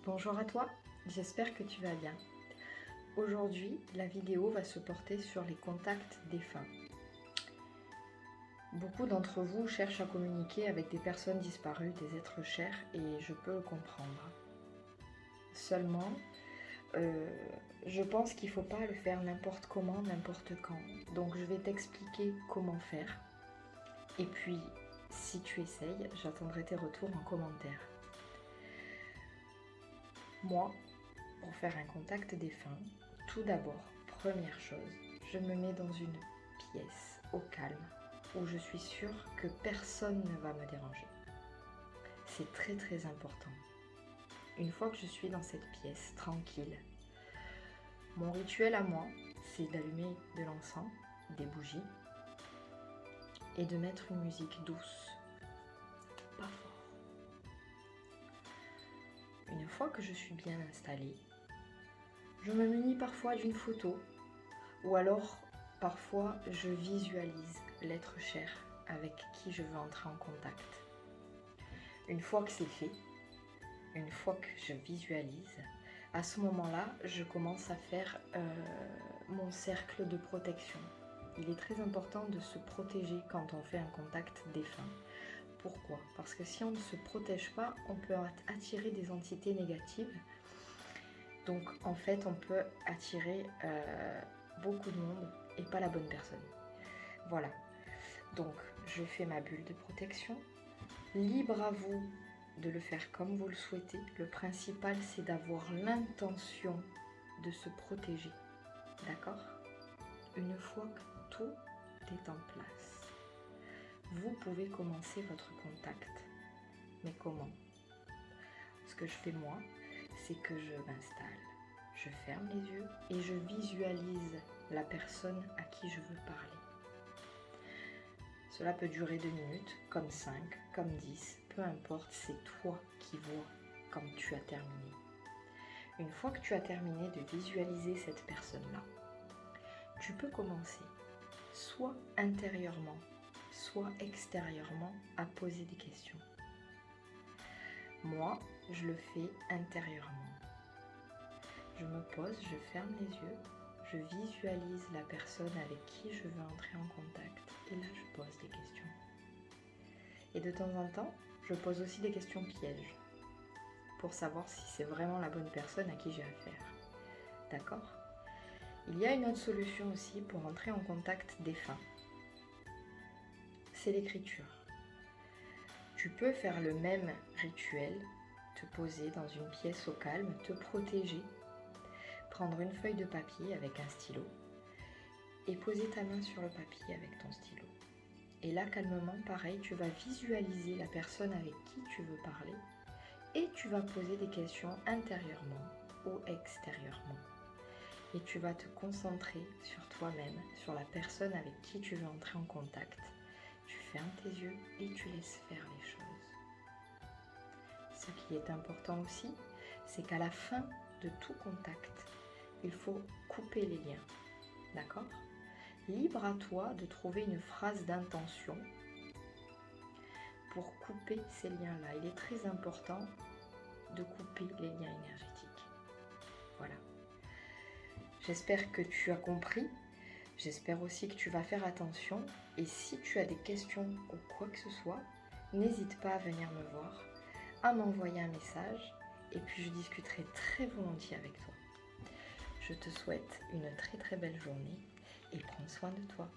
Bonjour à toi, j'espère que tu vas bien. Aujourd'hui, la vidéo va se porter sur les contacts défunts. Beaucoup d'entre vous cherchent à communiquer avec des personnes disparues, des êtres chers, et je peux le comprendre. Seulement, je pense qu'il ne faut pas le faire n'importe comment, n'importe quand. Donc je vais t'expliquer comment faire. Et puis, si tu essayes, j'attendrai tes retours en commentaire. Moi, pour faire un contact défunt, tout d'abord, première chose, je me mets dans une pièce au calme où je suis sûre que personne ne va me déranger. C'est très très important. Une fois que je suis dans cette pièce tranquille, mon rituel à moi, c'est d'allumer de l'encens, des bougies et de mettre une musique douce, pas fort. Une fois que je suis bien installée, je me munis parfois d'une photo ou alors parfois je visualise l'être cher avec qui je veux entrer en contact. Une fois que c'est fait, une fois que je visualise, à ce moment-là, je commence à faire mon cercle de protection. Il est très important de se protéger quand on fait un contact défunt. Pourquoi? Parce que si on ne se protège pas, on peut attirer des entités négatives. Donc en fait, on peut attirer beaucoup de monde et pas la bonne personne. Voilà. Donc je fais ma bulle de protection. Libre à vous de le faire comme vous le souhaitez. Le principal, c'est d'avoir l'intention de se protéger. D'accord? Une fois que tout est en place, vous pouvez commencer votre contact. Mais comment? Ce que je fais moi, c'est que je m'installe, je ferme les yeux et je visualise la personne à qui je veux parler. Cela peut durer 2 minutes, comme 5, comme 10, peu importe, c'est toi qui vois quand tu as terminé. Une fois que tu as terminé de visualiser cette personne-là, tu peux commencer soit intérieurement, soit extérieurement à poser des questions. Moi, je le fais intérieurement. Je me pose, je ferme les yeux, je visualise la personne avec qui je veux entrer en contact et là je pose des questions. Et de temps en temps, je pose aussi des questions pièges pour savoir si c'est vraiment la bonne personne à qui j'ai affaire. D'accord? Il y a une autre solution aussi pour entrer en contact défunt. C'est l'écriture. Tu peux faire le même rituel, te poser dans une pièce au calme, te protéger, prendre une feuille de papier avec un stylo et poser ta main sur le papier avec ton stylo. Et là, calmement, pareil, tu vas visualiser la personne avec qui tu veux parler et tu vas poser des questions intérieurement ou extérieurement. Et tu vas te concentrer sur toi-même, sur la personne avec qui tu veux entrer en contact. Tu fermes tes yeux et tu laisses faire les choses. Ce qui est important aussi, c'est qu'à la fin de tout contact, il faut couper les liens. D'accord? Libre à toi de trouver une phrase d'intention pour couper ces liens-là. Il est très important de couper les liens énergétiques. Voilà. J'espère que tu as compris. J'espère aussi que tu vas faire attention. Et si tu as des questions ou quoi que ce soit, n'hésite pas à venir me voir, à m'envoyer un message. Et puis je discuterai très volontiers avec toi. Je te souhaite une très très belle journée et prends soin de toi.